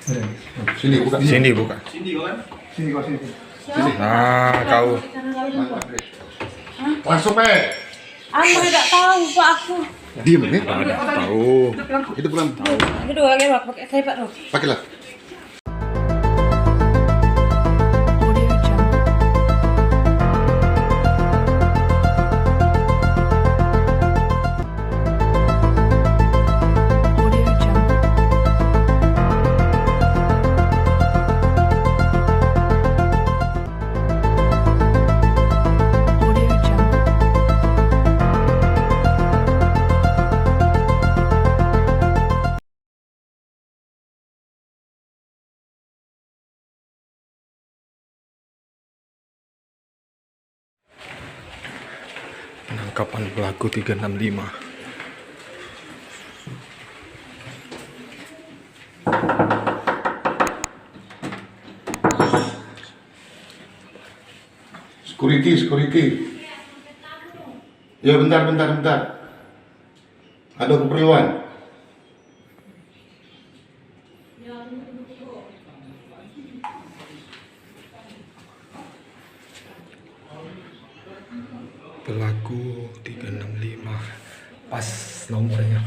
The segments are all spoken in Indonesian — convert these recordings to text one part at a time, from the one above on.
Sini buka. Sini buka. Sini kan? Sini kau sini. Nah, kau. Langsung Aku tidak tahu Pak aku. Diam nih. Tahu. Itu bukan tahu. Itu dua lagi Pak pakai saya Pak tuh. Pakailah. Penangkapan pelaku 365. Security. Ya bentar. Ada keperluan. Pelaku 365. Pas nomornya.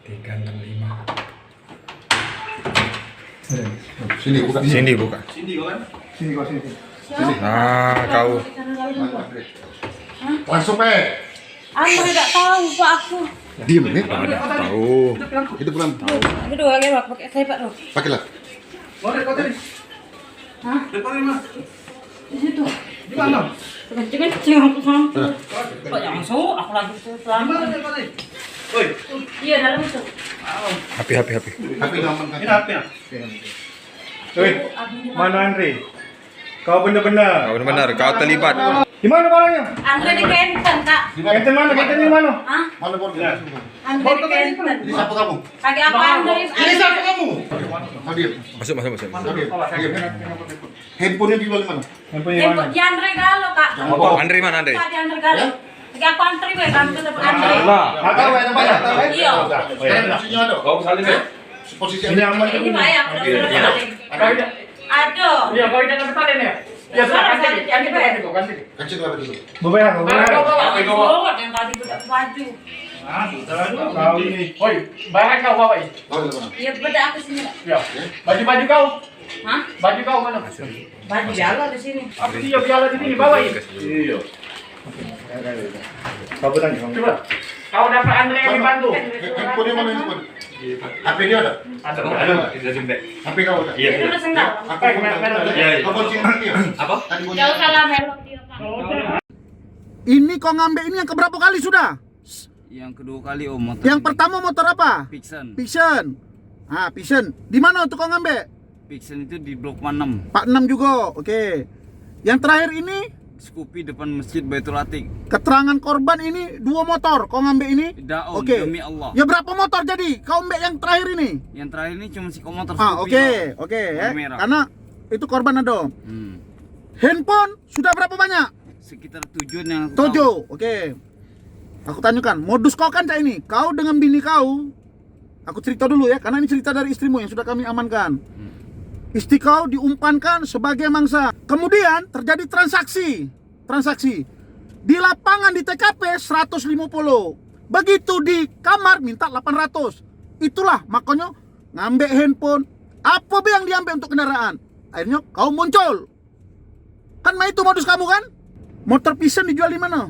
365. Sini buka. Sini buka. Sini kan? Sini kau sini. Nah, kau. Langsung Aku tidak tahu Pak aku. Diam nih. Tahu. Itu bukan tahu. Itu dua lagi Pak pakai saya Pak tuh. Pakailah. Hah? Di situ. Di mana? Kencing aku sama. Kok jangan suruh aku lagi pelan. Iya dalam itu. Happy. Tapi ngamankan. Ini apa ya? Woi, mana Andre? Kau benar-benar. Kau benar, kau terlibat. Di mana barangnya? Andre di Kenten Kak. Kenten mana? Kenten di mana? Hah? Mana borgol? Andre di Kenten. Ini siapa kamu? Kaki apa Andre? Ini siapa kamu? Kau diam. Masuk. Kau diam. Handphonenya dijual di mana? Handphone di mana? Di Andre Galo Kak. Andre mana Andre? Di Andre Galo. Kaki aku antri be kamu ke tempat Andre. Tahu yang banyak. Iya. Sekarang posisinya ada. Kau salin ya? Posisi Ini aman. Ini Pak ya, aku udah Aduh. Iya, kau jangan bersalin ya. Ya sudah kasih, kasih. kecil berapa dulu? Beberapa. Apa kau bawa? Oh, yang tadi udah baju. Kau ini. Oi, bayar kau bawa ini. Tahu di mana? Iya, beda aku sini. Ya. Baju kau. Hah? Baju kau mana? Baju jalo di sini. Apa dia piala di sini bawa ini? Iya. Kau bertanya. Coba. Kau dapat Andre yang dibantu. Handphonenya mana handphone? HP dia ada? Ada. Tidak jemput. HP kau ada? Iya. Itu udah sendal. Apa yang kau kunci dia? Apa? Tadi kunci. Jauh salah melok dia, Pak. Ini kau ngambil ini yang keberapa kali sudah? Yang kedua kali Om motor. Yang ini. pertama motor apa? Pixen. Pixen. Ah, Pixen. Di mana untuk kau ngambil? Pixen itu di Blok 6. Pak 6 juga. Oke. Yang terakhir ini Scoopy depan Masjid Baitul Atiq. keterangan korban ini 2 motor. Kau ngambil ini? Tidak Om, Oke. demi Allah. Ya berapa motor jadi? Kau ambil yang terakhir ini? Yang terakhir ini cuma si komotor Ah, Scoopy. oke ya. Warna merah. Karena itu korban ada. Hmm. Handphone sudah berapa banyak? Sekitar 7 yang aku 7. tahu. Oke. Aku tanyakan, modus kau kan cak ini? Kau dengan bini kau. Aku cerita dulu ya, karena ini cerita dari istrimu yang sudah kami amankan. Istri kau diumpankan sebagai mangsa. Kemudian terjadi transaksi. Di lapangan di TKP 150. Begitu di kamar minta 800. Itulah makanya ngambil handphone. Apa be yang diambil untuk kendaraan? Akhirnya kau muncul. Kan itu modus kamu kan? Motor Pixen dijual di mana?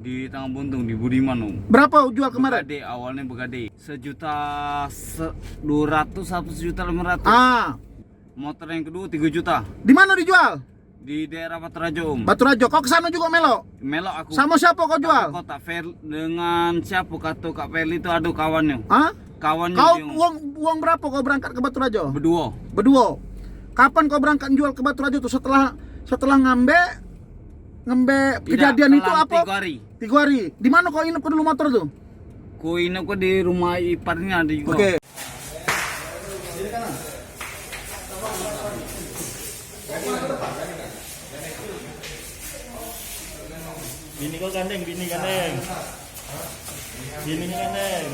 Di Tangga Buntung di Budiman Om. Berapa jual kemarin? Begade, awalnya begade. 1.200.000 sampai 1.500.000. Ah, Motor yang kedua 3 juta. di mana dijual? Di daerah Batu Rajo Om. Batu Rajo. Kau kesana juga Melo? Melok aku. Sama siapa kau jual? Aku tak fair dengan siapa kata Kak Feli itu ada kawannya. Hah? Kawannya Kau dia, Om. uang berapa kau berangkat ke Batu Rajo? Berdua. Kapan kau berangkat jual ke Batu Rajo tuh? Setelah ngambil Tidak, kejadian itu selang apa? 3 hari. 3 hari. Di mana kau inap dulu motor tuh? Ku ini aku di rumah iparnya ada juga. Oke. Bini kau gandeng, bini gandeng. Bini gandeng.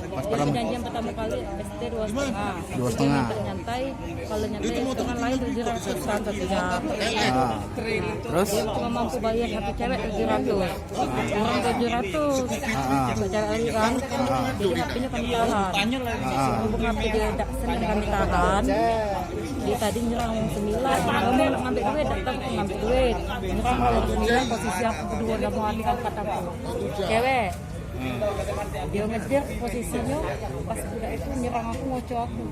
Perjanjian pertama kali ST 2,5. 2,5. Nyantai, kalau nyantai dengan lain 700-an 1 jam. Terus? Dia cuma mampu bayar satu cewek 700. Kurang 700. Satu cewek lagi kan. Jadi HP-nya kami tahan. Hubung HP dia tak senang kami tahan. Dia tadi nyerang 9. Kamu nak ngambil duit, datang ngambil duit. Nyerang kalau 9 posisi aku kedua dah mau ambil kataku. Cewek. Dia ngejar posisinya pas budak itu nyerang aku, ngocok aku.